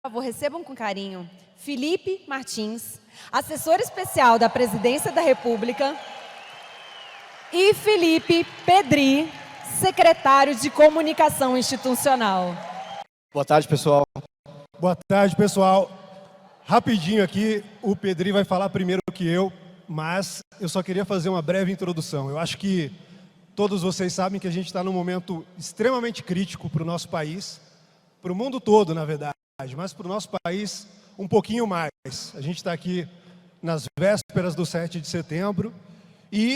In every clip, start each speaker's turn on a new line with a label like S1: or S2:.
S1: Por favor, recebam com carinho Felipe Martins, assessor especial da Presidência da República, e Felipe Pedri, secretário de Comunicação Institucional.
S2: Boa tarde, pessoal.
S3: Boa tarde, pessoal. Rapidinho aqui, o Pedri vai falar primeiro que eu, mas eu só queria fazer uma breve introdução. Eu acho que todos vocês sabem que a gente está num momento extremamente crítico para o nosso país, para o mundo todo, na verdade, mas para o nosso país um pouquinho mais. A gente está aqui nas vésperas do 7 de setembro e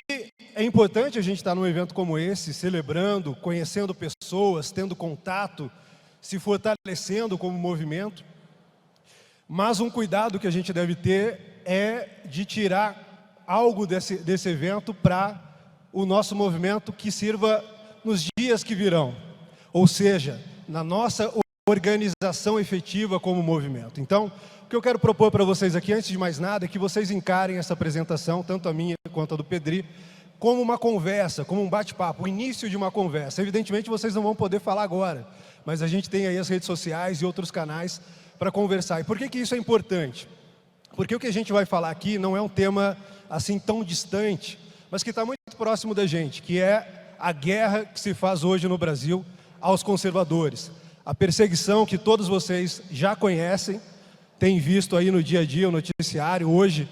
S3: é importante a gente estar num evento como esse, celebrando, conhecendo pessoas, tendo contato, se fortalecendo como movimento. Mas um cuidado que a gente deve ter é de tirar algo desse evento para o nosso movimento que sirva nos dias que virão, ou seja, na nossa organização efetiva como movimento. Então, o que eu quero propor para vocês aqui, antes de mais nada, é que vocês encarem essa apresentação, tanto a minha quanto a do Pedri, como uma conversa, como um bate-papo, o início de uma conversa. Evidentemente, vocês não vão poder falar agora, mas a gente tem aí as redes sociais e outros canais para conversar. E por que isso é importante? Porque o que a gente vai falar aqui não é um tema assim tão distante, mas que está muito próximo da gente, que é a guerra que se faz hoje no Brasil aos conservadores. A perseguição que todos vocês já conhecem, têm visto aí no dia a dia, o noticiário, hoje.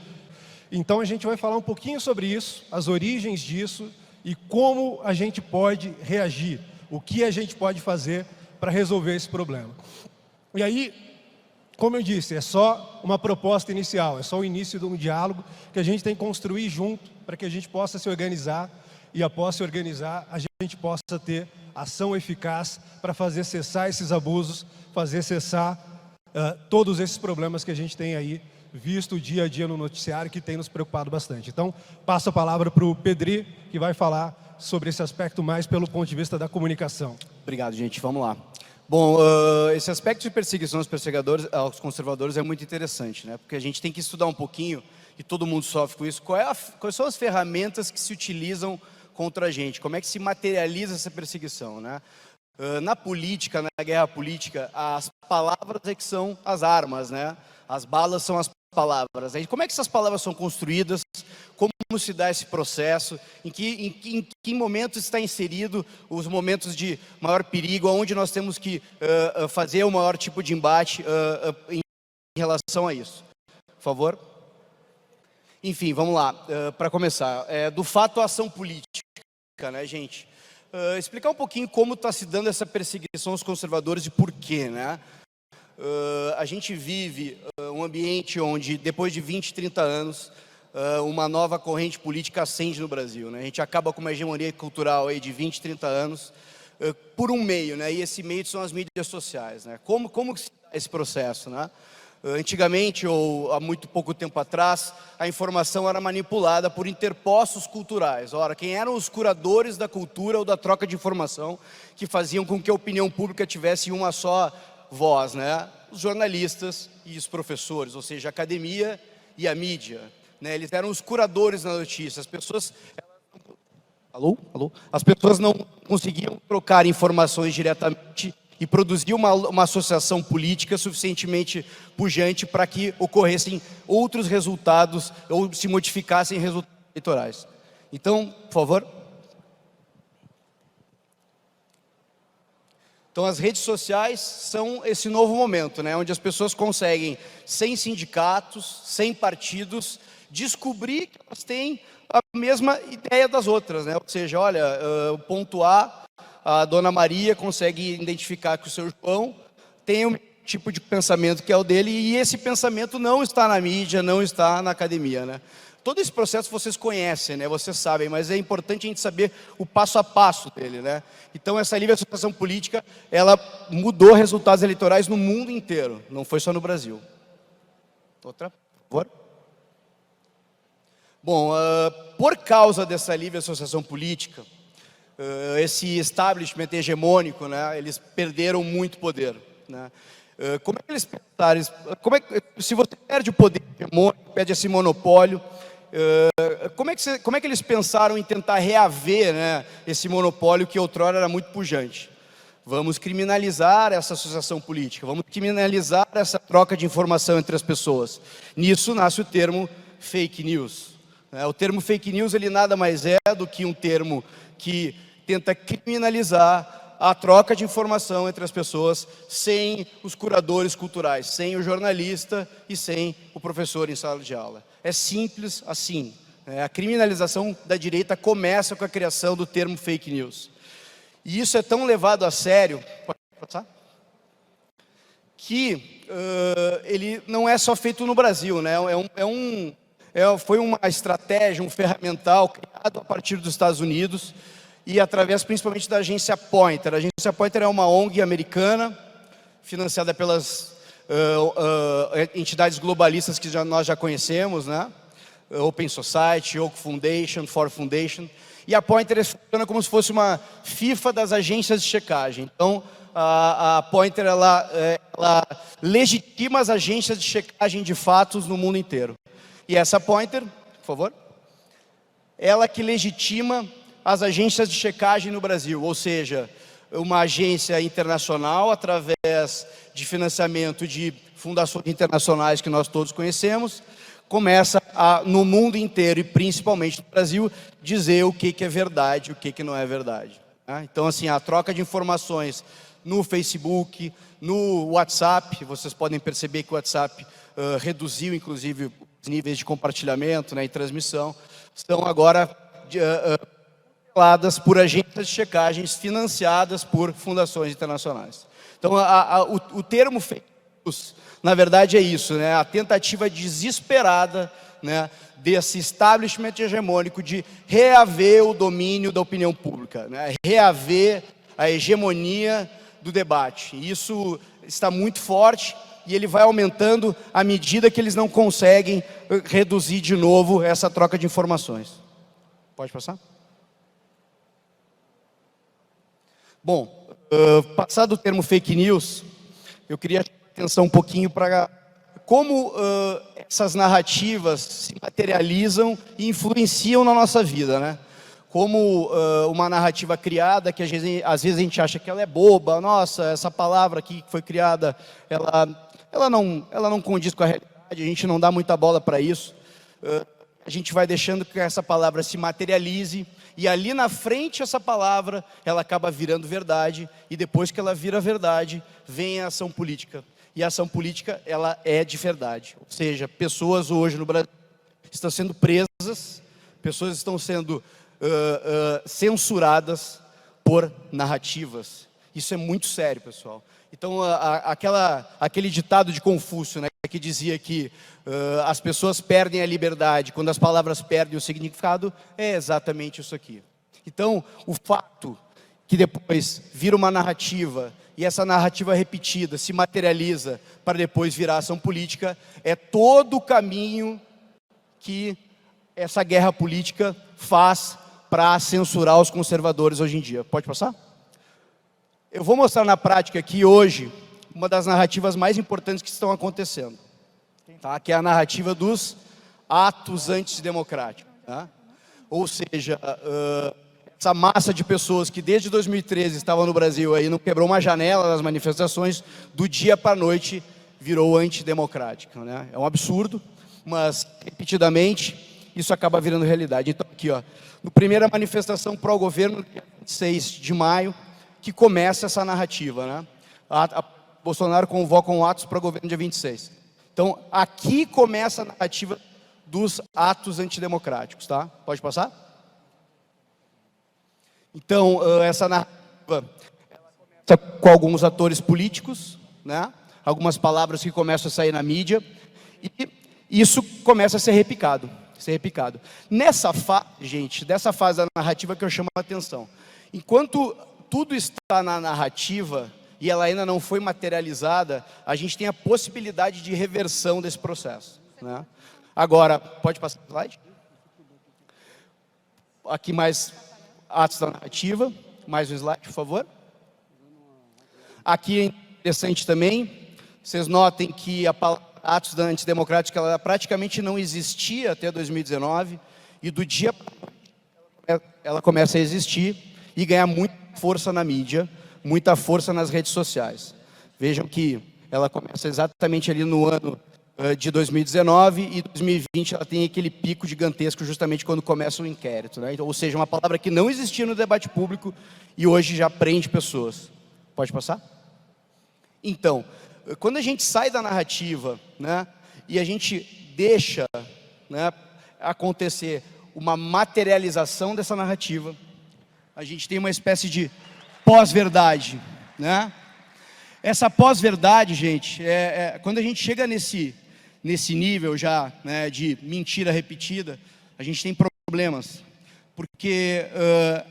S3: Então a gente vai falar um pouquinho sobre isso, as origens disso e como a gente pode reagir, o que a gente pode fazer para resolver esse problema. E aí, como eu disse, é só uma proposta inicial, é só o início de um diálogo que a gente tem que construir junto para que a gente possa se organizar e após se organizar, a gente possa ter ação eficaz para fazer cessar esses abusos, fazer cessar todos esses problemas que a gente tem aí visto dia a dia no noticiário, que tem nos preocupado bastante. Então, passo a palavra para o Pedri, que vai falar sobre esse aspecto mais pelo ponto de vista da comunicação.
S2: Obrigado, gente. Vamos lá. Bom, esse aspecto de perseguição aos conservadores é muito interessante, né? Porque a gente tem que estudar um pouquinho, e todo mundo sofre com isso, quais são as ferramentas que se utilizam contra a gente, como é que se materializa essa perseguição, né? Na política, na guerra política, as palavras é que são as armas, né? As balas são as palavras. Como é que essas palavras são construídas? Como se dá esse processo? Em que momento está inserido os momentos de maior perigo, onde nós temos que fazer o maior tipo de embate em relação a isso? Por favor. Enfim, vamos lá, para começar. Do fato à ação política, né, gente? Explicar um pouquinho como está se dando essa perseguição aos conservadores e por quê, né? A gente vive um ambiente onde, depois de 20, 30 anos, uma nova corrente política ascende no Brasil, né? A gente acaba com uma hegemonia cultural aí de 20, 30 anos por um meio, né? E esse meio são as mídias sociais, né? Como que se dá esse processo, né? Antigamente, ou há muito pouco tempo atrás, a informação era manipulada por interpostos culturais. Ora, quem eram os curadores da cultura ou da troca de informação que faziam com que a opinião pública tivesse uma só voz, né? Os jornalistas e os professores, ou seja, a academia e a mídia, né? Eles eram os curadores da notícia. As pessoas... Alô? As pessoas não conseguiam trocar informações diretamente e produzir uma associação política suficientemente pujante para que ocorressem outros resultados ou se modificassem resultados eleitorais. Então, por favor. Então, as redes sociais são esse novo momento, né, onde as pessoas conseguem, sem sindicatos, sem partidos, descobrir que elas têm a mesma ideia das outras, né? Ou seja, olha, ponto A dona Maria consegue identificar que o seu João tem um tipo de pensamento que é o dele, e esse pensamento não está na mídia, não está na academia, né? Todo esse processo vocês conhecem, né? Vocês sabem, mas é importante a gente saber o passo a passo dele, né? Então, essa livre associação política, ela mudou resultados eleitorais no mundo inteiro, não foi só no Brasil. Outra, por favor. Bom, por causa dessa livre associação política, esse establishment hegemônico, né, eles perderam muito poder, né? Como é que eles pensaram? Se você perde o poder hegemônico, perde esse monopólio, como é que eles pensaram em tentar reaver, né, esse monopólio que outrora era muito pujante? Vamos criminalizar essa associação política, vamos criminalizar essa troca de informação entre as pessoas. Nisso nasce o termo fake news. O termo fake news, ele nada mais é do que um termo que tenta criminalizar a troca de informação entre as pessoas sem os curadores culturais, sem o jornalista e sem o professor em sala de aula. É simples assim. A criminalização da direita começa com a criação do termo fake news. E isso é tão levado a sério, pode passar? Que ele não é só feito no Brasil, né? Foi uma estratégia, um ferramental criado a partir dos Estados Unidos e através principalmente da agência Poynter. A agência Poynter é uma ONG americana, financiada pelas entidades globalistas que nós já conhecemos, né? Open Society, Oak Foundation, Ford Foundation. E a Poynter funciona como se fosse uma FIFA das agências de checagem. Então, a Poynter ela legitima as agências de checagem de fatos no mundo inteiro. E essa Poynter, por favor, ela que legitima as agências de checagem no Brasil, ou seja, uma agência internacional através de financiamento de fundações internacionais que nós todos conhecemos, começa no mundo inteiro e principalmente no Brasil, dizer o que é verdade e o que não é verdade. Então, assim, a troca de informações no Facebook, no WhatsApp, vocês podem perceber que o WhatsApp reduziu, inclusive, os níveis de compartilhamento, né, e transmissão, estão agora controladas por agências de checagens financiadas por fundações internacionais. Então, o termo fake news, na verdade, é isso, né, a tentativa desesperada, né, desse establishment hegemônico de reaver o domínio da opinião pública, né, reaver a hegemonia do debate. Isso está muito forte e ele vai aumentando à medida que eles não conseguem reduzir de novo essa troca de informações. Pode passar? Bom, passado o termo fake news, eu queria chamar a atenção um pouquinho para como essas narrativas se materializam e influenciam na nossa vida, né? Como uma narrativa criada, que às vezes a gente acha que ela é boba, nossa, essa palavra aqui que foi criada, ela não condiz com a realidade, a gente não dá muita bola para isso. A gente vai deixando que essa palavra se materialize, e ali na frente essa palavra, ela acaba virando verdade, e depois que ela vira verdade, vem a ação política. E a ação política, ela é de verdade. Ou seja, pessoas hoje no Brasil estão sendo presas, pessoas estão sendo censuradas por narrativas. Isso é muito sério, pessoal. Então, aquele ditado de Confúcio, né, que dizia que as pessoas perdem a liberdade quando as palavras perdem o significado, é exatamente isso aqui. Então, o fato que depois vira uma narrativa, e essa narrativa repetida se materializa para depois virar ação política, é todo o caminho que essa guerra política faz para censurar os conservadores hoje em dia. Pode passar? Eu vou mostrar na prática aqui hoje uma das narrativas mais importantes que estão acontecendo, tá? Que é a narrativa dos atos antidemocráticos, tá? Ou seja, essa massa de pessoas que desde 2013 estavam no Brasil aí, não quebrou uma janela das manifestações, do dia para a noite virou antidemocrática, né? É um absurdo, mas repetidamente isso acaba virando realidade. Então aqui, ó, no primeira manifestação pró-governo, dia 26 de maio, que começa essa narrativa, né? Bolsonaro convoca um atos pró-governo dia 26. Então aqui começa a narrativa dos atos antidemocráticos, tá? Pode passar? Então, essa narrativa ela começa com alguns atores políticos, né? Algumas palavras que começam a sair na mídia, e isso começa a ser repicado. Nessa fase, gente, dessa fase da narrativa que eu chamo a atenção. Enquanto tudo está na narrativa e ela ainda não foi materializada, a gente tem a possibilidade de reversão desse processo, né? Agora, pode passar o slide? Aqui mais atos da narrativa, mais um slide, por favor. Aqui é interessante também, vocês notem que a palavra atos da antidemocrática, ela praticamente não existia até 2019, e do dia ela começa a existir e ganhar muita força na mídia, muita força nas redes sociais. Vejam que ela começa exatamente ali no ano de 2019 e 2020 ela tem aquele pico gigantesco justamente quando começa o inquérito, né? Então, ou seja, uma palavra que não existia no debate público e hoje já prende pessoas. Pode passar? Então, quando a gente sai da narrativa, né, e a gente deixa, né, acontecer uma materialização dessa narrativa, a gente tem uma espécie de pós-verdade, né? Essa pós-verdade, gente, quando a gente chega nesse nível já, né, de mentira repetida, a gente tem problemas, porque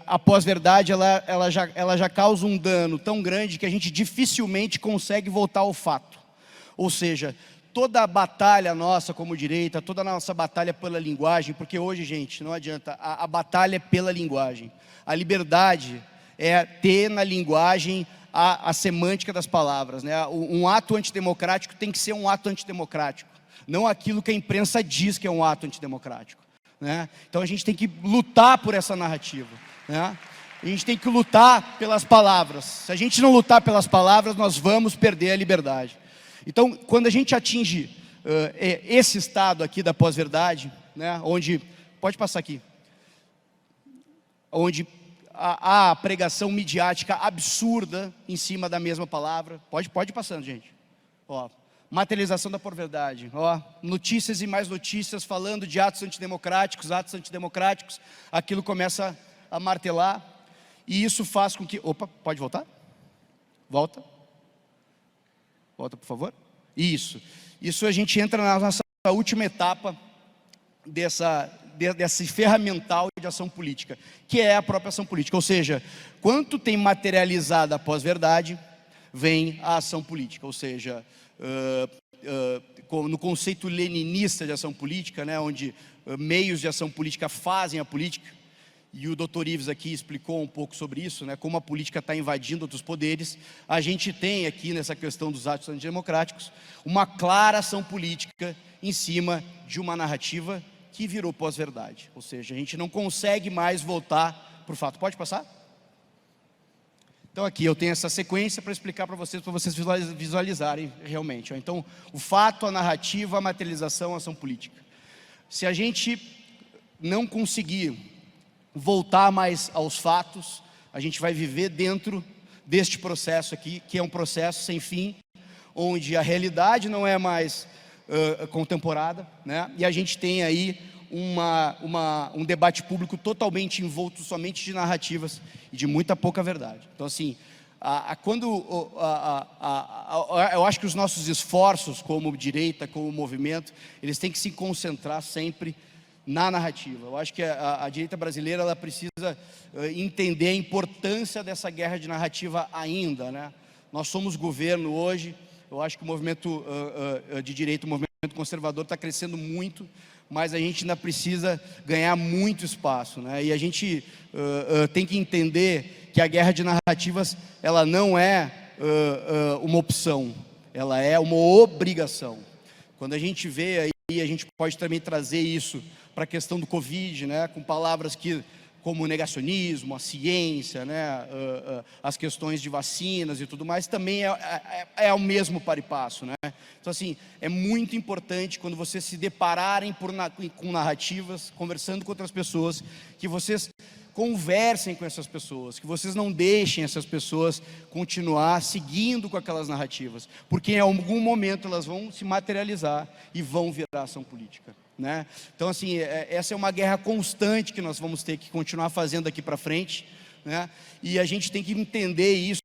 S2: a pós-verdade ela já causa um dano tão grande que a gente dificilmente consegue voltar ao fato. Ou seja, toda a batalha nossa como direita, toda a nossa batalha pela linguagem, porque hoje, gente, não adianta, a batalha é pela linguagem. A liberdade é ter na linguagem a semântica das palavras, né? Um ato antidemocrático tem que ser um ato antidemocrático, não aquilo que a imprensa diz que é um ato antidemocrático, né? Então a gente tem que lutar por essa narrativa, né? A gente tem que lutar pelas palavras. Se a gente não lutar pelas palavras, nós vamos perder a liberdade. Então, quando a gente atinge esse estado aqui da pós-verdade, né, onde, pode passar aqui, onde a pregação midiática absurda em cima da mesma palavra, pode ir passando, gente, ó, materialização da pós-verdade, ó, notícias e mais notícias falando de atos antidemocráticos, aquilo começa a martelar, e isso faz com que, opa, pode voltar? Volta, por favor. Isso a gente entra na nossa última etapa desse ferramental de ação política, que é a própria ação política. Ou seja, quanto tem materializada a pós-verdade, vem a ação política. Ou seja, no conceito leninista de ação política, né, onde meios de ação política fazem a política, e o Dr. Ives aqui explicou um pouco sobre isso, né, como a política está invadindo outros poderes, a gente tem aqui nessa questão dos atos antidemocráticos, uma clara ação política em cima de uma narrativa que virou pós-verdade. Ou seja, a gente não consegue mais voltar para o fato. Pode passar? Então aqui eu tenho essa sequência para explicar para vocês visualizarem realmente. Então, o fato, a narrativa, a materialização, a ação política. Se a gente não conseguir voltar mais aos fatos, a gente vai viver dentro deste processo aqui, que é um processo sem fim, onde a realidade não é mais contemporânea, né? E a gente tem aí um debate público totalmente envolto somente de narrativas e de muita pouca verdade. Então, assim, eu acho que os nossos esforços como direita, como movimento, eles têm que se concentrar sempre na narrativa. Eu acho que a direita brasileira ela precisa entender a importância dessa guerra de narrativa ainda, né? Nós somos governo hoje, eu acho que o movimento de direita, o movimento conservador está crescendo muito, mas a gente ainda precisa ganhar muito espaço, né? E a gente tem que entender que a guerra de narrativas ela não é uma opção, ela é uma obrigação. Quando a gente vê aí, a gente pode também trazer isso para a questão do Covid, né, com palavras como negacionismo, a ciência, né, as questões de vacinas e tudo mais, também é o mesmo par e passo, né? Então, assim, é muito importante quando vocês se depararem com narrativas, conversando com outras pessoas, que vocês conversem com essas pessoas, que vocês não deixem essas pessoas continuar seguindo com aquelas narrativas, porque em algum momento elas vão se materializar e vão virar ação política, né? Então, assim, essa é uma guerra constante que nós vamos ter que continuar fazendo daqui para frente, né? E a gente tem que entender isso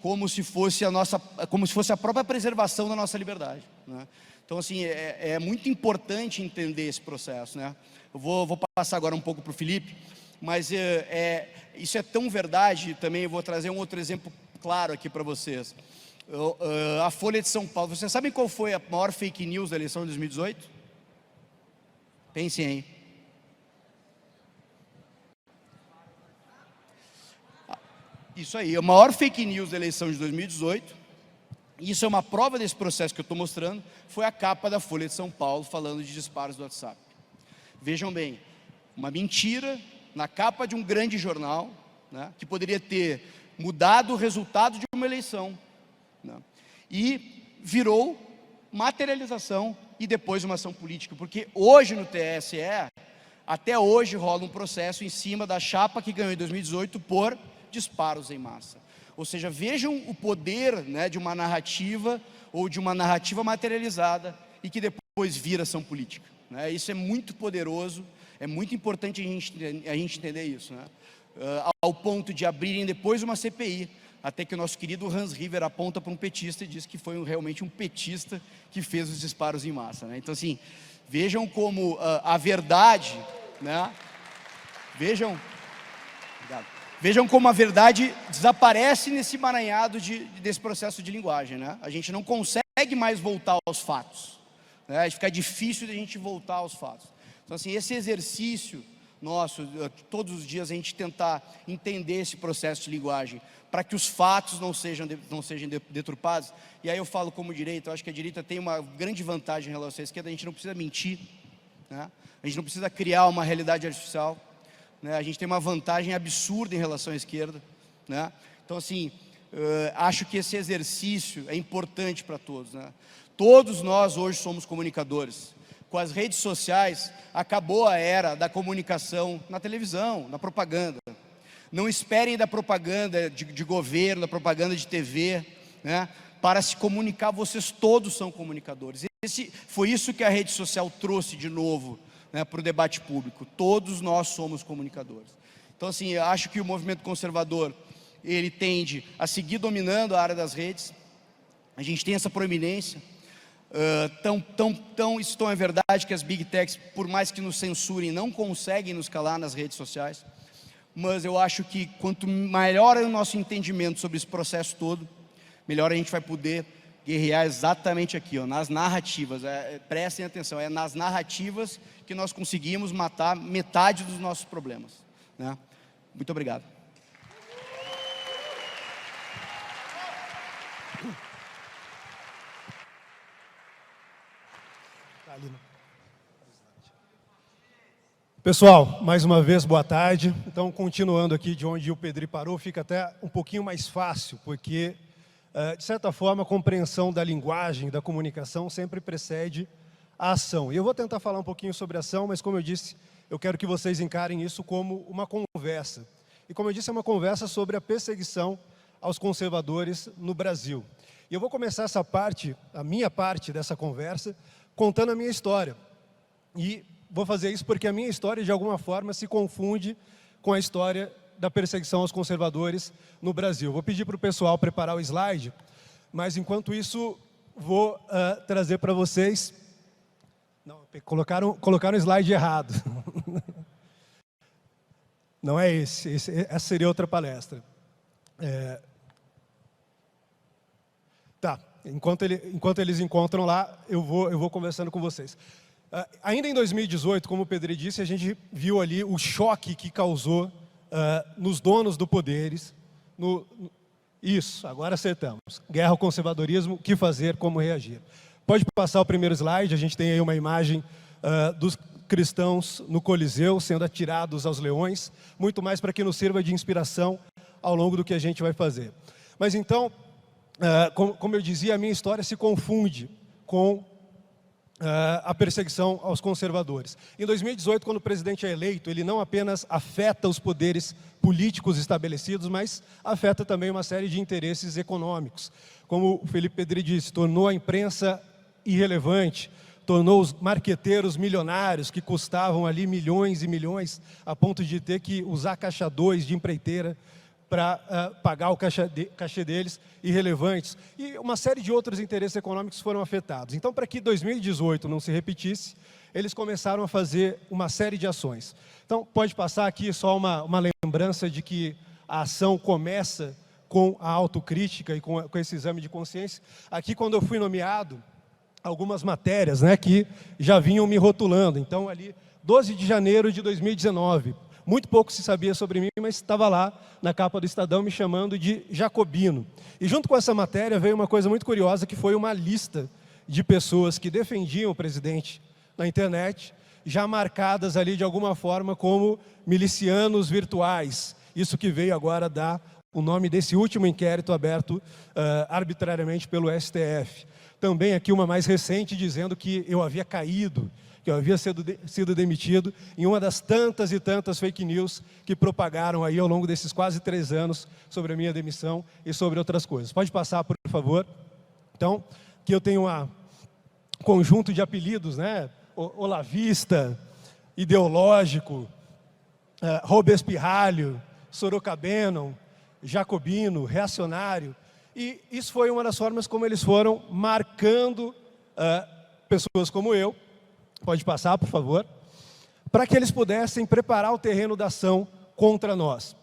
S2: como se fosse a própria preservação da nossa liberdade, né? Então, assim, é muito importante entender esse processo, né? Eu vou passar agora um pouco para o Felipe, mas isso é tão verdade. Também eu vou trazer um outro exemplo claro aqui para vocês. A Folha de São Paulo, vocês sabem qual foi a maior fake news da eleição de 2018? Pensem aí. Isso aí, a maior fake news da eleição de 2018, e isso é uma prova desse processo que eu estou mostrando, foi a capa da Folha de São Paulo falando de disparos do WhatsApp. Vejam bem, uma mentira na capa de um grande jornal, né, que poderia ter mudado o resultado de uma eleição, né? E virou materialização e depois uma ação política, porque hoje no TSE, até hoje rola um processo em cima da chapa que ganhou em 2018 por disparos em massa. Ou seja, vejam o poder, né, de uma narrativa ou de uma narrativa materializada e que depois vira ação política, né? Isso é muito poderoso, é muito importante a gente entender isso, né? Ao ponto de abrirem depois uma CPI, até que o nosso querido Hans River aponta para um petista e diz que foi realmente um petista que fez os disparos em massa, né? Então, assim, vejam como a verdade, né? Vejam como a verdade desaparece nesse emaranhado desse processo de linguagem, né? A gente não consegue mais voltar aos fatos, né? Fica difícil de a gente voltar aos fatos. Então, assim, esse exercício nosso, todos os dias a gente tentar entender esse processo de linguagem, para que os fatos não sejam deturpados. E aí eu falo como direita, eu acho que a direita tem uma grande vantagem em relação à esquerda: a gente não precisa mentir, né? A gente não precisa criar uma realidade artificial, né? A gente tem uma vantagem absurda em relação à esquerda, né? Então, assim, acho que esse exercício é importante para todos, né? Todos nós hoje somos comunicadores. Com as redes sociais, acabou a era da comunicação na televisão, na propaganda. Não esperem da propaganda de governo, da propaganda de TV, né, para se comunicar. Vocês todos são comunicadores. Foi isso que a rede social trouxe de novo, né, para o debate público. Todos nós somos comunicadores. Então, assim, eu acho que o movimento conservador, ele tende a seguir dominando a área das redes. A gente tem essa proeminência. Isso tão é verdade que as Big Techs, por mais que nos censurem, não conseguem nos calar nas redes sociais. Mas eu acho que quanto maior é o nosso entendimento sobre esse processo todo, melhor a gente vai poder guerrear exatamente aqui, ó, nas narrativas. Prestem atenção, é nas narrativas que nós conseguimos matar metade dos nossos problemas, né? Muito obrigado.
S3: Pessoal, mais uma vez, boa tarde. Então, continuando aqui de onde o Pedri parou, fica até um pouquinho mais fácil, porque, de certa forma, a compreensão da linguagem, da comunicação, sempre precede a ação. E eu vou tentar falar um pouquinho sobre ação, mas, como eu disse, eu quero que vocês encarem isso como uma conversa. E, como eu disse, é uma conversa sobre a perseguição aos conservadores no Brasil. E eu vou começar essa parte, a minha parte dessa conversa, contando a minha história. E vou fazer isso porque a minha história, de alguma forma, se confunde com a história da perseguição aos conservadores no Brasil. Vou pedir para o pessoal preparar o slide, mas, enquanto isso, vou trazer para vocês... Não, colocaram o slide errado. Não é essa seria outra palestra. Tá, enquanto eles encontram lá, eu vou conversando com vocês. Ainda em 2018, como o Pedri disse, a gente viu ali o choque que causou nos donos do poderes. Isso, agora acertamos. Guerra ao conservadorismo, o que fazer, como reagir. Pode passar o primeiro slide, a gente tem aí uma imagem dos cristãos no Coliseu sendo atirados aos leões, muito mais para que nos sirva de inspiração ao longo do que a gente vai fazer. Mas então, como eu dizia, a minha história se confunde com a perseguição aos conservadores. Em 2018, quando o presidente é eleito, ele não apenas afeta os poderes políticos estabelecidos, mas afeta também uma série de interesses econômicos. Como o Felipe Pedri disse, tornou a imprensa irrelevante, tornou os marqueteiros milionários, que custavam ali milhões e milhões, a ponto de ter que usar caixa 2 de empreiteira para pagar o cachê deles, irrelevantes. E uma série de outros interesses econômicos foram afetados. Então, para que 2018 não se repetisse, eles começaram a fazer uma série de ações. Então, pode passar aqui só uma lembrança de que a ação começa com a autocrítica e com esse exame de consciência. Aqui, quando eu fui nomeado, algumas matérias, né, que já vinham me rotulando. Então, ali, 12 de janeiro de 2019, muito pouco se sabia sobre mim, mas estava lá na capa do Estadão me chamando de jacobino. E junto com essa matéria veio uma coisa muito curiosa, que foi uma lista de pessoas que defendiam o presidente na internet, já marcadas ali de alguma forma como milicianos virtuais. Isso que veio agora dar o nome desse último inquérito aberto arbitrariamente pelo STF. Também aqui uma mais recente dizendo que eu havia caído, que eu havia sido demitido em uma das tantas e tantas fake news que propagaram aí ao longo desses quase 3 anos sobre a minha demissão e sobre outras coisas. Pode passar, por favor. Então, aqui eu tenho um conjunto de apelidos, né? Olavista, ideológico, Robespirralho, Sorocabeno, Jacobino, reacionário. E isso foi uma das formas como eles foram marcando pessoas como eu, pode passar, por favor, para que eles pudessem preparar o terreno da ação contra nós.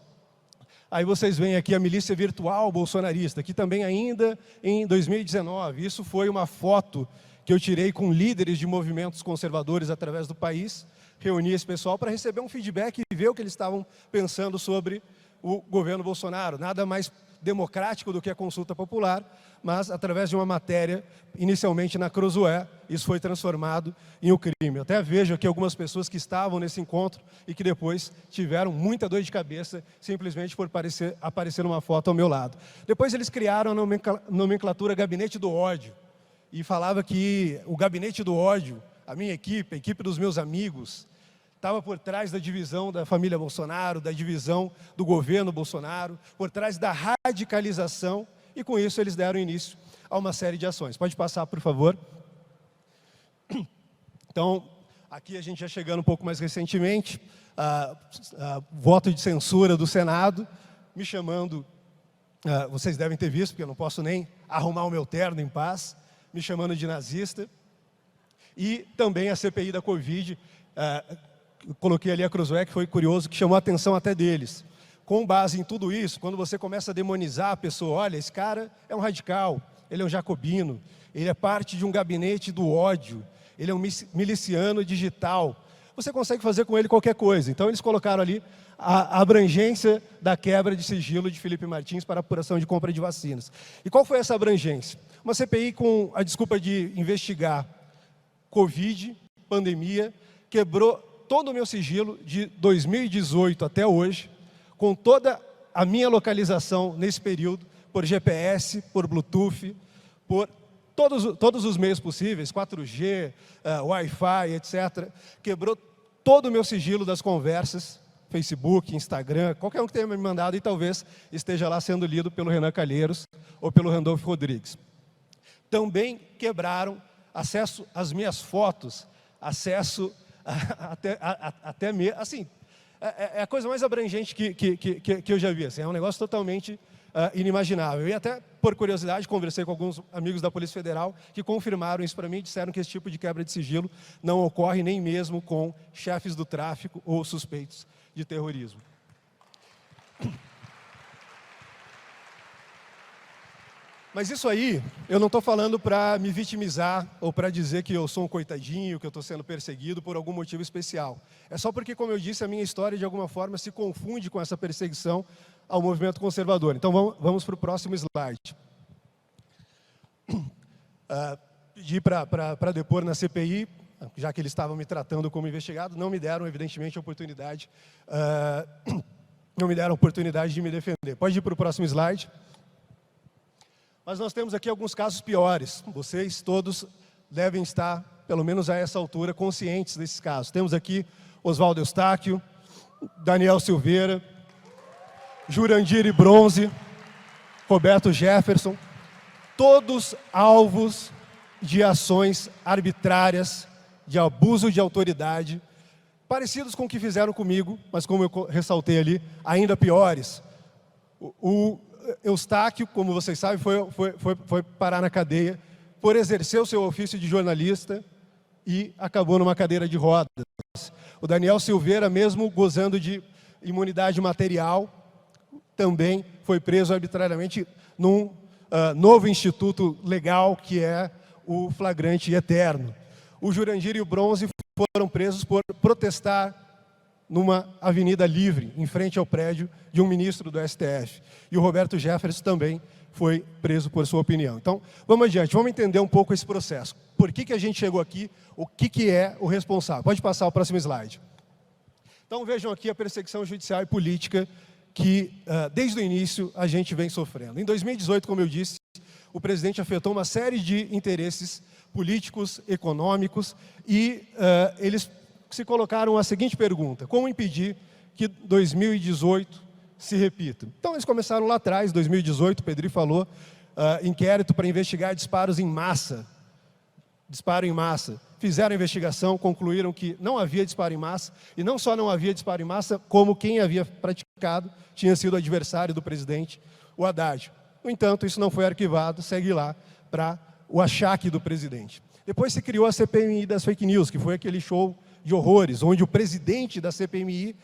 S3: Aí vocês veem aqui a milícia virtual bolsonarista, que também ainda em 2019, isso foi uma foto que eu tirei com líderes de movimentos conservadores através do país, reuni esse pessoal para receber um feedback e ver o que eles estavam pensando sobre o governo Bolsonaro. Nada mais democrático do que a consulta popular, mas através de uma matéria, inicialmente na Cruzoé, isso foi transformado em um crime. Eu até vejo aqui algumas pessoas que estavam nesse encontro e que depois tiveram muita dor de cabeça simplesmente por aparecer uma foto ao meu lado. Depois eles criaram a nomenclatura Gabinete do Ódio e falava que o Gabinete do Ódio, a minha equipe, a equipe dos meus amigos, estava por trás da divisão da família Bolsonaro, da divisão do governo Bolsonaro, por trás da radicalização, e com isso eles deram início a uma série de ações. Pode passar, por favor. Então, aqui a gente já chegando um pouco mais recentemente, voto de censura do Senado, me chamando, vocês devem ter visto, porque eu não posso nem arrumar o meu terno em paz, me chamando de nazista, e também a CPI da Covid, coloquei ali a Cruzoé, que foi curioso, que chamou a atenção até deles. Com base em tudo isso, quando você começa a demonizar a pessoa, olha, esse cara é um radical, ele é um jacobino, ele é parte de um gabinete do ódio, ele é um miliciano digital, você consegue fazer com ele qualquer coisa. Então eles colocaram ali a abrangência da quebra de sigilo de Felipe Martins para apuração de compra de vacinas. E qual foi essa abrangência? Uma CPI com a desculpa de investigar Covid, pandemia, quebrou todo o meu sigilo de 2018 até hoje, com toda a minha localização nesse período, por GPS, por Bluetooth, por todos os meios possíveis, 4G, Wi-Fi, etc. Quebrou todo o meu sigilo das conversas, Facebook, Instagram, qualquer um que tenha me mandado e talvez esteja lá sendo lido pelo Renan Calheiros ou pelo Randolfo Rodrigues. Também quebraram acesso às minhas fotos, acesso até mesmo, assim, é a coisa mais abrangente que eu já vi, assim, é um negócio totalmente inimaginável. E até, por curiosidade, conversei com alguns amigos da Polícia Federal que confirmaram isso para mim e disseram que esse tipo de quebra de sigilo não ocorre nem mesmo com chefes do tráfico ou suspeitos de terrorismo. Mas isso aí, eu não estou falando para me vitimizar ou para dizer que eu sou um coitadinho, que eu estou sendo perseguido por algum motivo especial. É só porque, como eu disse, a minha história de alguma forma se confunde com essa perseguição ao movimento conservador. Então vamos para o próximo slide. Pedi para depor na CPI, já que eles estavam me tratando como investigado, não me deram, evidentemente, a oportunidade, não me deram a oportunidade de me defender. Pode ir para o próximo slide. Mas nós temos aqui alguns casos piores. Vocês todos devem estar, pelo menos a essa altura, conscientes desses casos. Temos aqui Oswaldo Eustáquio, Daniel Silveira, Jurandir e Bronze, Roberto Jefferson, todos alvos de ações arbitrárias, de abuso de autoridade, parecidos com o que fizeram comigo, mas como eu ressaltei ali, ainda piores. O Eustáquio, como vocês sabem, foi parar na cadeia por exercer o seu ofício de jornalista e acabou numa cadeira de rodas. O Daniel Silveira, mesmo gozando de imunidade material, também foi preso arbitrariamente num novo instituto legal, que é o flagrante eterno. O Jurandir e o Bronze foram presos por protestar numa avenida livre, em frente ao prédio de um ministro do STF. E o Roberto Jefferson também foi preso por sua opinião. Então, vamos adiante, vamos entender um pouco esse processo. Por que a gente chegou aqui, o que é o responsável? Pode passar o próximo slide. Então, vejam aqui a perseguição judicial e política que, desde o início, a gente vem sofrendo. Em 2018, como eu disse, o presidente afetou uma série de interesses políticos, econômicos, e eles se colocaram a seguinte pergunta: como impedir que 2018 se repita? Então, eles começaram lá atrás, 2018, o Pedri falou, inquérito para investigar disparos em massa. Disparo em massa. Fizeram a investigação, concluíram que não havia disparo em massa, e não só não havia disparo em massa, como quem havia praticado tinha sido o adversário do presidente, o Haddad. No entanto, isso não foi arquivado, segue lá para o achaque do presidente. Depois se criou a CPMI das fake news, que foi aquele show de horrores, onde o presidente da CPMI,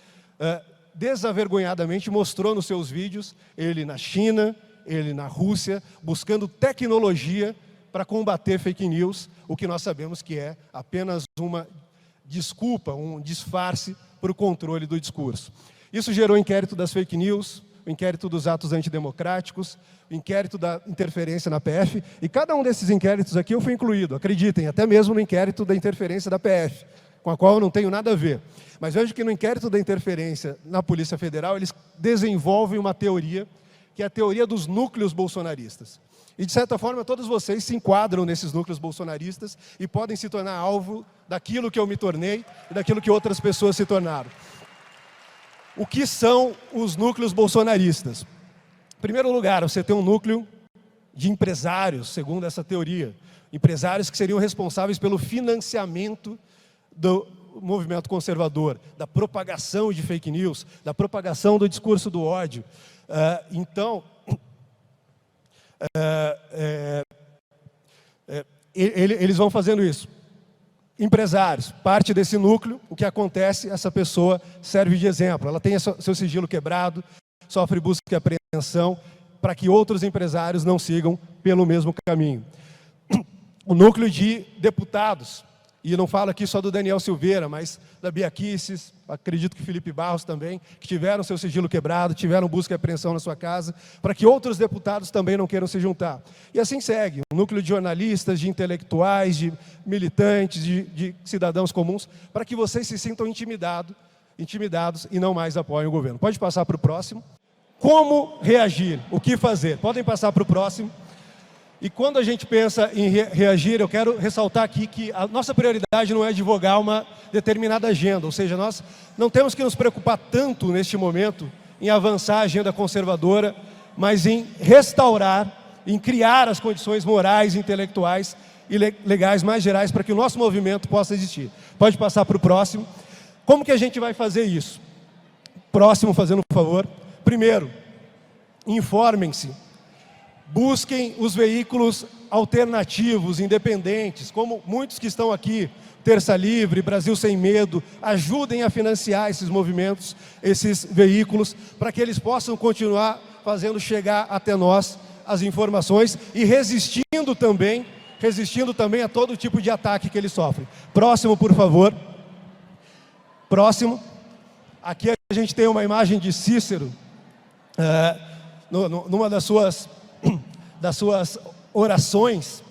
S3: desavergonhadamente, mostrou nos seus vídeos, ele na China, ele na Rússia, buscando tecnologia para combater fake news, o que nós sabemos que é apenas uma desculpa, um disfarce para o controle do discurso. Isso gerou o inquérito das fake news, o inquérito dos atos antidemocráticos, o inquérito da interferência na PF, e cada um desses inquéritos aqui eu fui incluído, acreditem, até mesmo no inquérito da interferência da PF, com a qual eu não tenho nada a ver. Mas vejo que no inquérito da interferência na Polícia Federal, eles desenvolvem uma teoria, que é a teoria dos núcleos bolsonaristas. E, de certa forma, todos vocês se enquadram nesses núcleos bolsonaristas e podem se tornar alvo daquilo que eu me tornei e daquilo que outras pessoas se tornaram. O que são os núcleos bolsonaristas? Em primeiro lugar, você tem um núcleo de empresários, segundo essa teoria. Empresários que seriam responsáveis pelo financiamento do movimento conservador, da propagação de fake news, da propagação do discurso do ódio. Eles vão fazendo isso. Empresários, parte desse núcleo, o que acontece, essa pessoa serve de exemplo. Ela tem seu sigilo quebrado, sofre busca e apreensão, para que outros empresários não sigam pelo mesmo caminho. O núcleo de deputados, e não falo aqui só do Daniel Silveira, mas da Bia Kicis, acredito que Felipe Barros também, que tiveram seu sigilo quebrado, tiveram busca e apreensão na sua casa, para que outros deputados também não queiram se juntar. E assim segue, um núcleo de jornalistas, de intelectuais, de militantes, de cidadãos comuns, para que vocês se sintam intimidados e não mais apoiem o governo. Pode passar para o próximo. Como reagir? O que fazer? Podem passar para o próximo. E quando a gente pensa em reagir, eu quero ressaltar aqui que a nossa prioridade não é divulgar uma determinada agenda, ou seja, nós não temos que nos preocupar tanto neste momento em avançar a agenda conservadora, mas em restaurar, em criar as condições morais, intelectuais e legais mais gerais para que o nosso movimento possa existir. Pode passar para o próximo. Como que a gente vai fazer isso? Próximo, fazendo um favor. Primeiro, informem-se. Busquem os veículos alternativos, independentes, como muitos que estão aqui, Terça Livre, Brasil Sem Medo, ajudem a financiar esses movimentos, esses veículos, para que eles possam continuar fazendo chegar até nós as informações e resistindo também a todo tipo de ataque que eles sofrem. Próximo, por favor. Próximo. Aqui a gente tem uma imagem de Cícero, numa das suas orações,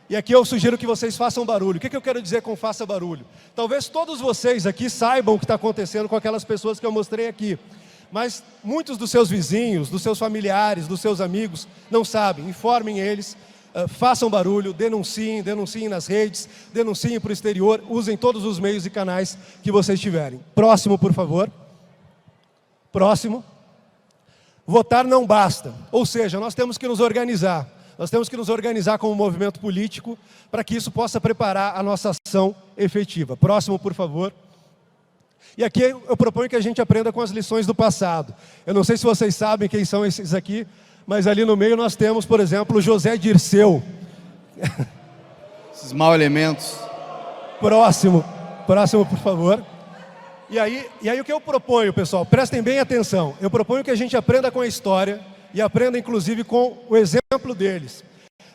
S3: e aqui eu sugiro que vocês façam barulho. O que eu quero dizer com faça barulho? Talvez todos vocês aqui saibam o que está acontecendo com aquelas pessoas que eu mostrei aqui, mas muitos dos seus vizinhos, dos seus familiares, dos seus amigos não sabem. Informem eles, façam barulho, denunciem nas redes, denunciem para o exterior, usem todos os meios e canais que vocês tiverem. Próximo, por favor. Próximo. Votar não basta, ou seja, nós temos que nos organizar. Nós temos que nos organizar como movimento político para que isso possa preparar a nossa ação efetiva. Próximo, por favor. E aqui eu proponho que a gente aprenda com as lições do passado. Eu não sei se vocês sabem quem são esses aqui, mas ali no meio nós temos, por exemplo, o José Dirceu.
S2: Esses mau elementos.
S3: Próximo, por favor. E aí o que eu proponho, pessoal, prestem bem atenção. Eu proponho que a gente aprenda com a história e aprenda, inclusive, com o exemplo deles.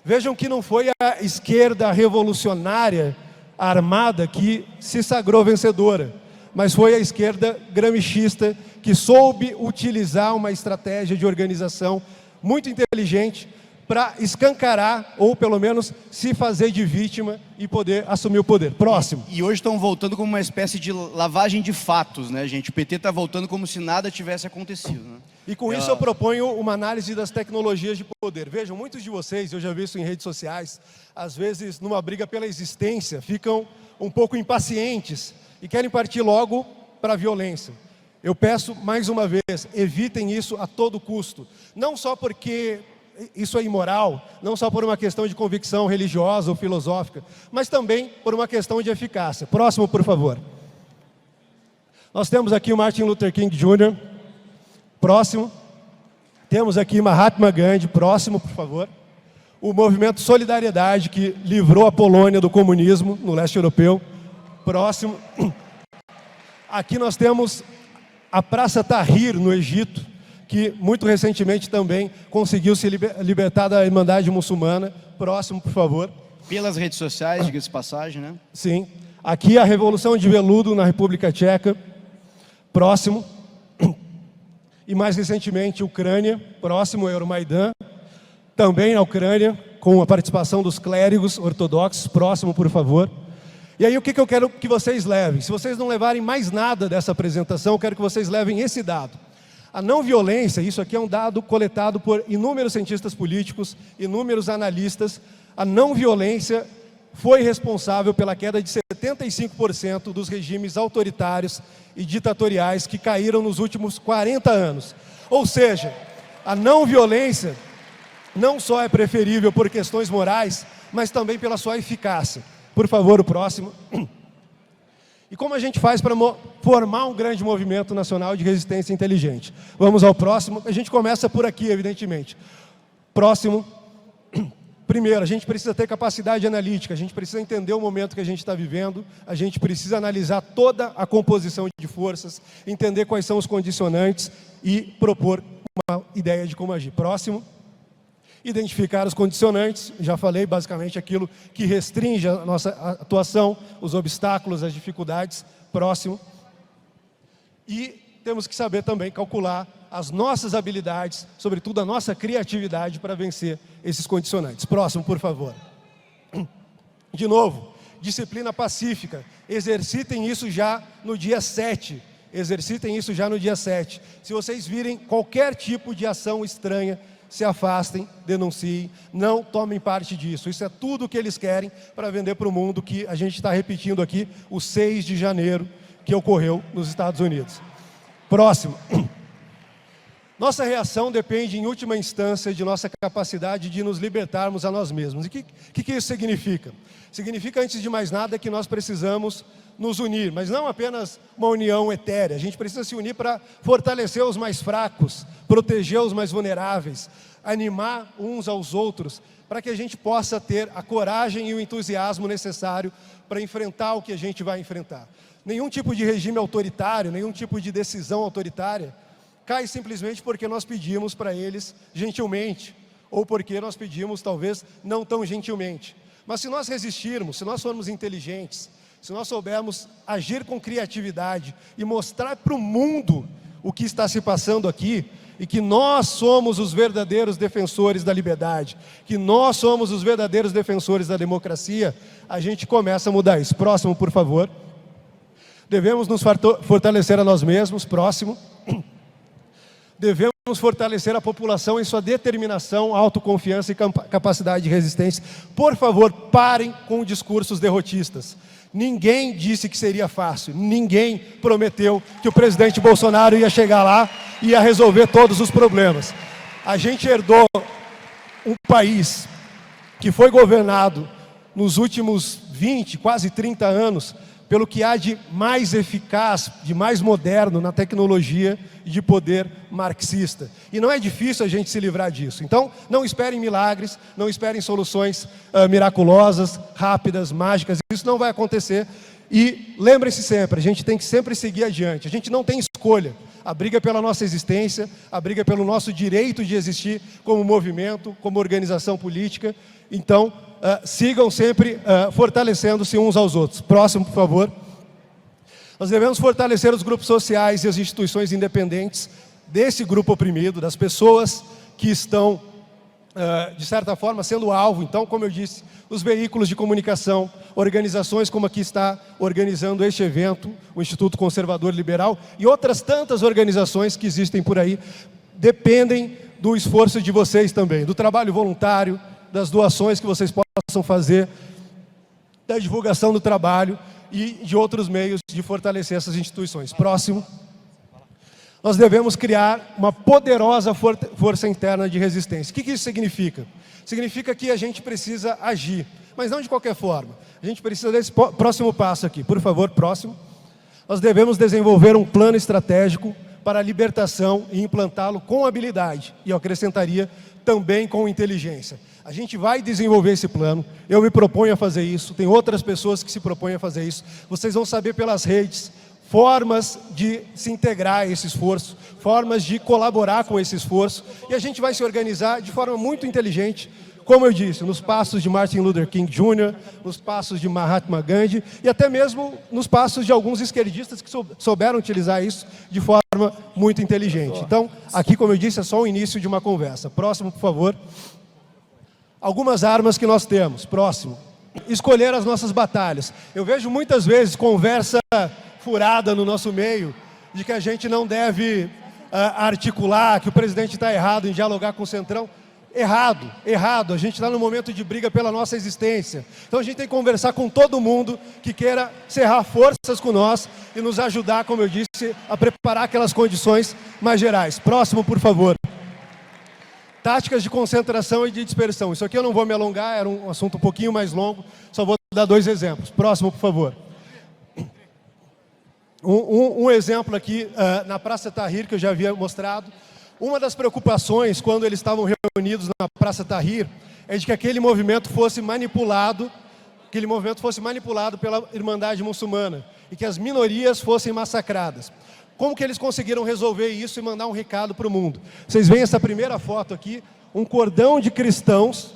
S3: Vejam que não foi a esquerda revolucionária armada que se sagrou vencedora, mas foi a esquerda gramscista que soube utilizar uma estratégia de organização muito inteligente para escancarar, ou pelo menos se fazer de vítima e poder assumir o poder. Próximo.
S2: E hoje estão voltando como uma espécie de lavagem de fatos, né, gente? O PT está voltando como se nada tivesse acontecido, né?
S3: E com isso eu proponho uma análise das tecnologias de poder. Vejam, muitos de vocês, eu já vi isso em redes sociais, às vezes numa briga pela existência, ficam um pouco impacientes e querem partir logo para a violência. Eu peço, mais uma vez, evitem isso a todo custo. Não só porque isso é imoral, não só por uma questão de convicção religiosa ou filosófica, mas também por uma questão de eficácia. Próximo, por favor. Nós temos aqui o Martin Luther King Jr., próximo. Temos aqui Mahatma Gandhi, próximo, por favor. O movimento Solidariedade, que livrou a Polônia do comunismo no leste europeu, próximo. Aqui nós temos a Praça Tahrir, no Egito, que muito recentemente também conseguiu se libertar da Irmandade Muçulmana. Próximo, por favor.
S2: Pelas redes sociais, diga-se de passagem, né?
S3: Sim. Aqui a Revolução de Veludo, na República Tcheca. Próximo. E mais recentemente, Ucrânia. Próximo, Euromaidan. Também na Ucrânia, com a participação dos clérigos ortodoxos. Próximo, por favor. E aí, o que eu quero que vocês levem? Se vocês não levarem mais nada dessa apresentação, eu quero que vocês levem esse dado. A não violência, isso aqui é um dado coletado por inúmeros cientistas políticos, inúmeros analistas. A não violência foi responsável pela queda de 75% dos regimes autoritários e ditatoriais que caíram nos últimos 40 anos. Ou seja, a não violência não só é preferível por questões morais, mas também pela sua eficácia. Por favor, o próximo. E como a gente faz para formar um grande movimento nacional de resistência inteligente? Vamos ao próximo. A gente começa por aqui, evidentemente. Próximo. Primeiro, a gente precisa ter capacidade analítica, a gente precisa entender o momento que a gente está vivendo, a gente precisa analisar toda a composição de forças, entender quais são os condicionantes e propor uma ideia de como agir. Próximo. Identificar os condicionantes, já falei basicamente aquilo que restringe a nossa atuação, os obstáculos, as dificuldades. Próximo. E temos que saber também calcular as nossas habilidades, sobretudo a nossa criatividade para vencer esses condicionantes. Próximo, por favor. De novo, disciplina pacífica. Exercitem isso já no dia 7. Exercitem isso já no dia 7. Se vocês virem qualquer tipo de ação estranha, se afastem, denunciem, não tomem parte disso. Isso é tudo o que eles querem para vender para o mundo, que a gente está repetindo aqui, o 6 de janeiro, que ocorreu nos Estados Unidos. Próximo. Nossa reação depende, em última instância, de nossa capacidade de nos libertarmos a nós mesmos. E o que isso significa? Significa, antes de mais nada, que nós precisamos nos unir, mas não apenas uma união etérea. A gente precisa se unir para fortalecer os mais fracos, proteger os mais vulneráveis, animar uns aos outros, para que a gente possa ter a coragem e o entusiasmo necessário para enfrentar o que a gente vai enfrentar. Nenhum tipo de regime autoritário, nenhum tipo de decisão autoritária cai simplesmente porque nós pedimos para eles gentilmente, ou porque nós pedimos, talvez, não tão gentilmente. Mas se nós resistirmos, se nós formos inteligentes, se nós soubermos agir com criatividade e mostrar para o mundo o que está se passando aqui, e que nós somos os verdadeiros defensores da liberdade, que nós somos os verdadeiros defensores da democracia, a gente começa a mudar isso. Próximo, por favor. Devemos nos fortalecer a nós mesmos. Próximo. Devemos fortalecer a população em sua determinação, autoconfiança e capacidade de resistência. Por favor, parem com discursos derrotistas. Ninguém disse que seria fácil, ninguém prometeu que o presidente Bolsonaro ia chegar lá e ia resolver todos os problemas. A gente herdou um país que foi governado nos últimos 20, quase 30 anos, pelo que há de mais eficaz, de mais moderno na tecnologia e de poder marxista. E não é difícil a gente se livrar disso. Então, não esperem milagres, não esperem soluções miraculosas, rápidas, mágicas. Isso não vai acontecer. E lembrem-se sempre, a gente tem que sempre seguir adiante. A gente não tem escolha. A briga pela nossa existência, a briga pelo nosso direito de existir como movimento, como organização política. Então, sigam sempre fortalecendo-se uns aos outros. Próximo, por favor. Nós devemos fortalecer os grupos sociais e as instituições independentes desse grupo oprimido, das pessoas que estão, de certa forma, sendo alvo. Então, como eu disse, os veículos de comunicação, organizações como aqui está organizando este evento, o Instituto Conservador Liberal, e outras tantas organizações que existem por aí, dependem do esforço de vocês também, do trabalho voluntário, das doações que vocês possam fazer, da divulgação do trabalho e de outros meios de fortalecer essas instituições. Próximo. Nós devemos criar uma poderosa força interna de resistência. O que isso significa? Significa que a gente precisa agir, mas não de qualquer forma. A gente precisa desse próximo passo aqui. Por favor, próximo. Nós devemos desenvolver um plano estratégico para a libertação e implantá-lo com habilidade. E eu acrescentaria também com inteligência. A gente vai desenvolver esse plano, eu me proponho a fazer isso, tem outras pessoas que se propõem a fazer isso. Vocês vão saber pelas redes formas de se integrar a esse esforço, formas de colaborar com esse esforço, e a gente vai se organizar de forma muito inteligente, como eu disse, nos passos de Martin Luther King Jr., nos passos de Mahatma Gandhi, e até mesmo nos passos de alguns esquerdistas que souberam utilizar isso de forma muito inteligente. Então, aqui, como eu disse, é só o início de uma conversa. Próximo, por favor. Algumas armas que nós temos. Próximo. Escolher as nossas batalhas. Eu vejo muitas vezes conversa furada no nosso meio, de que a gente não deve articular, que o presidente está errado em dialogar com o Centrão. Errado, errado. A gente está num momento de briga pela nossa existência. Então a gente tem que conversar com todo mundo que queira cerrar forças com nós e nos ajudar, como eu disse, a preparar aquelas condições mais gerais. Próximo, por favor. Táticas de concentração e de dispersão. Isso aqui eu não vou me alongar, era um assunto um pouquinho mais longo, só vou dar 2 exemplos. Próximo, por favor. Um exemplo aqui, na Praça Tahrir, que eu já havia mostrado. Uma das preocupações, quando eles estavam reunidos na Praça Tahrir, é de que aquele movimento fosse manipulado pela Irmandade Muçulmana e que as minorias fossem massacradas. Como que eles conseguiram resolver isso e mandar um recado para o mundo? Vocês veem essa primeira foto aqui, um cordão de cristãos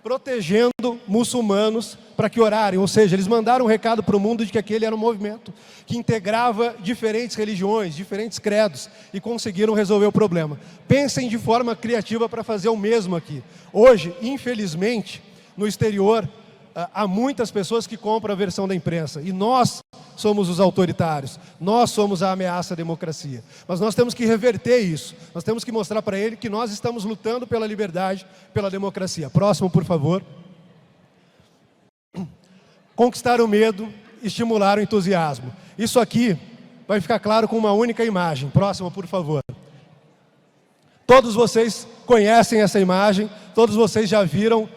S3: protegendo muçulmanos para que orarem, ou seja, eles mandaram um recado para o mundo de que aquele era um movimento que integrava diferentes religiões, diferentes credos, e conseguiram resolver o problema. Pensem de forma criativa para fazer o mesmo aqui. Hoje, infelizmente, no exterior, há muitas pessoas que compram a versão da imprensa, e nós somos os autoritários, nós somos a ameaça à democracia. Mas nós temos que reverter isso, nós temos que mostrar para ele que nós estamos lutando pela liberdade, pela democracia. Próximo, por favor. Conquistar o medo, estimular o entusiasmo. Isso aqui vai ficar claro com uma única imagem. Próximo, por favor. Todos vocês conhecem essa imagem, todos vocês já viram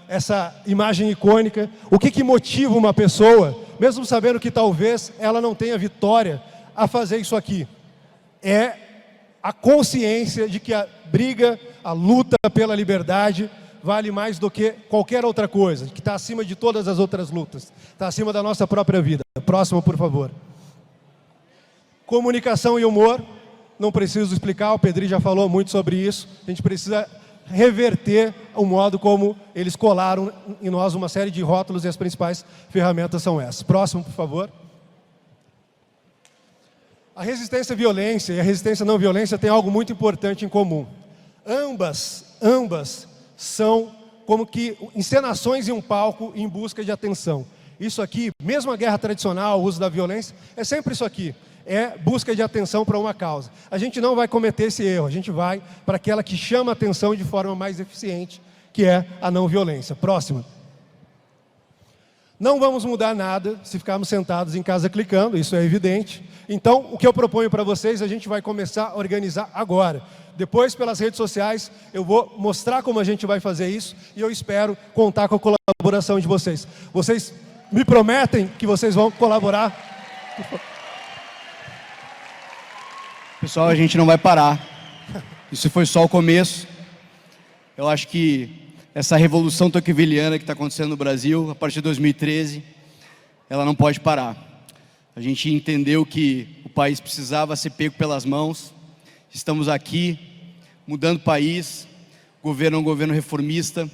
S3: essa imagem icônica. O que motiva uma pessoa, mesmo sabendo que talvez ela não tenha vitória, a fazer isso aqui? É a consciência de que a briga, a luta pela liberdade vale mais do que qualquer outra coisa, que está acima de todas as outras lutas, está acima da nossa própria vida. Próximo, por favor. Comunicação e humor, não preciso explicar, o Pedri já falou muito sobre isso. A gente precisa reverter o modo como eles colaram em nós uma série de rótulos, e as principais ferramentas são essas. Próximo, por favor. A resistência à violência e a resistência à não violência têm algo muito importante em comum. Ambas são como que encenações em um palco em busca de atenção. Isso aqui, mesmo a guerra tradicional, o uso da violência, é sempre isso aqui. É busca de atenção para uma causa. A gente não vai cometer esse erro, a gente vai para aquela que chama a atenção de forma mais eficiente, que é a não violência. Próxima. Não vamos mudar nada se ficarmos sentados em casa clicando, isso é evidente. Então, o que eu proponho para vocês, a gente vai começar a organizar agora. Depois, pelas redes sociais, eu vou mostrar como a gente vai fazer isso e eu espero contar com a colaboração de vocês. Vocês me prometem que vocês vão colaborar?
S2: Pessoal, a gente não vai parar. Isso foi só o começo. Eu acho que essa revolução tocqueviliana que está acontecendo no Brasil, a partir de 2013, ela não pode parar. A gente entendeu que o país precisava ser pego pelas mãos. Estamos aqui, mudando o país. O governo é um governo reformista,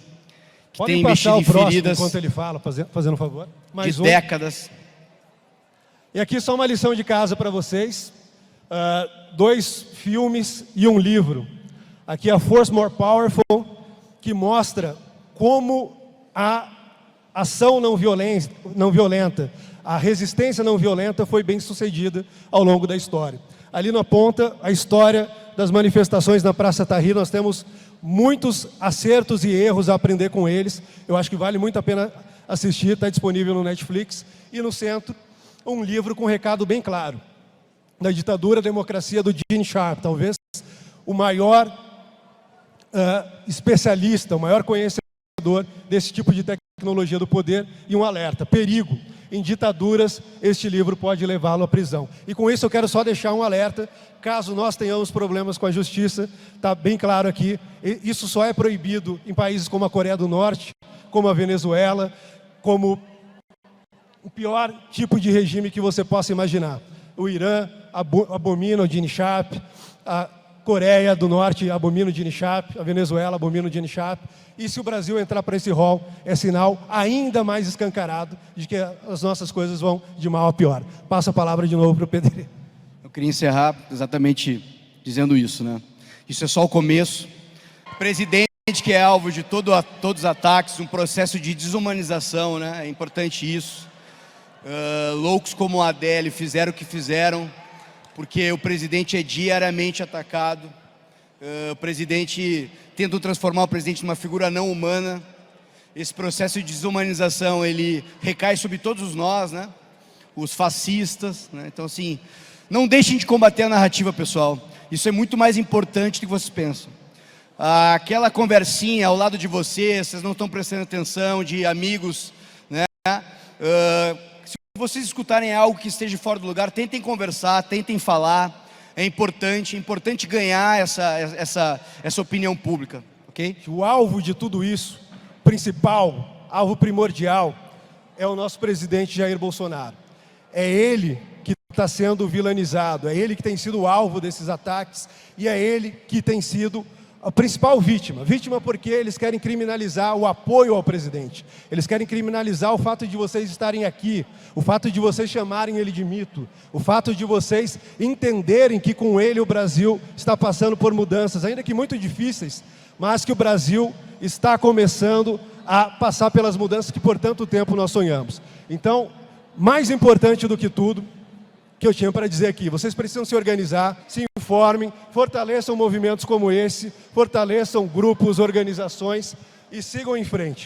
S2: que tem investido em feridas
S3: enquanto ele fala, fazendo um favor.
S2: Mais de décadas.
S3: E aqui só uma lição de casa para vocês. 2 filmes e um livro. Aqui a Force More Powerful, que mostra como a ação não violenta, a resistência não violenta foi bem sucedida ao longo da história. Ali na ponta, a história das manifestações na Praça Tahrir, nós temos muitos acertos e erros a aprender com eles. Eu acho que vale muito a pena assistir, está disponível no Netflix. E no centro, um livro com um recado bem claro. Da ditadura à democracia, do Gene Sharp, talvez o maior especialista, o maior conhecedor desse tipo de tecnologia do poder, e um alerta: perigo. Em ditaduras, este livro pode levá-lo à prisão. E com isso eu quero só deixar um alerta, caso nós tenhamos problemas com a justiça, está bem claro aqui, isso só é proibido em países como a Coreia do Norte, como a Venezuela, como o pior tipo de regime que você possa imaginar. O Irã abomina o Gene Sharp, a Coreia do Norte abomina o Gene Sharp, a Venezuela abomina o Gene Sharp. E se o Brasil entrar para esse rol, é sinal ainda mais escancarado de que as nossas coisas vão de mal a pior. Passo a palavra de novo para o Pedri.
S2: Eu queria encerrar exatamente dizendo isso, né? Isso é só o começo. O presidente, que é alvo de todos os ataques, um processo de desumanização, né? É importante isso. Loucos como a Adele fizeram o que fizeram, porque o presidente é diariamente atacado. O presidente tenta transformar o presidente numa figura não humana. Esse processo de desumanização, ele recai sobre todos nós, né? Os fascistas, né? Então, assim, não deixem de combater a narrativa, pessoal. Isso é muito mais importante do que vocês pensam. Aquela conversinha ao lado de vocês não estão prestando atenção, de amigos, né? Se vocês escutarem algo que esteja fora do lugar, tentem conversar, tentem falar. É importante ganhar essa opinião pública, ok?
S3: O alvo de tudo isso, principal, alvo primordial, é o nosso presidente Jair Bolsonaro. É ele que está sendo vilanizado, é ele que tem sido o alvo desses ataques e é ele que tem sido a principal vítima. Vítima porque eles querem criminalizar o apoio ao presidente. Eles querem criminalizar o fato de vocês estarem aqui, o fato de vocês chamarem ele de mito, o fato de vocês entenderem que com ele o Brasil está passando por mudanças, ainda que muito difíceis, mas que o Brasil está começando a passar pelas mudanças que por tanto tempo nós sonhamos. Então, mais importante do que tudo, que eu tinha para dizer aqui, vocês precisam se organizar, se informem, fortaleçam movimentos como esse, fortaleçam grupos, organizações e sigam em frente.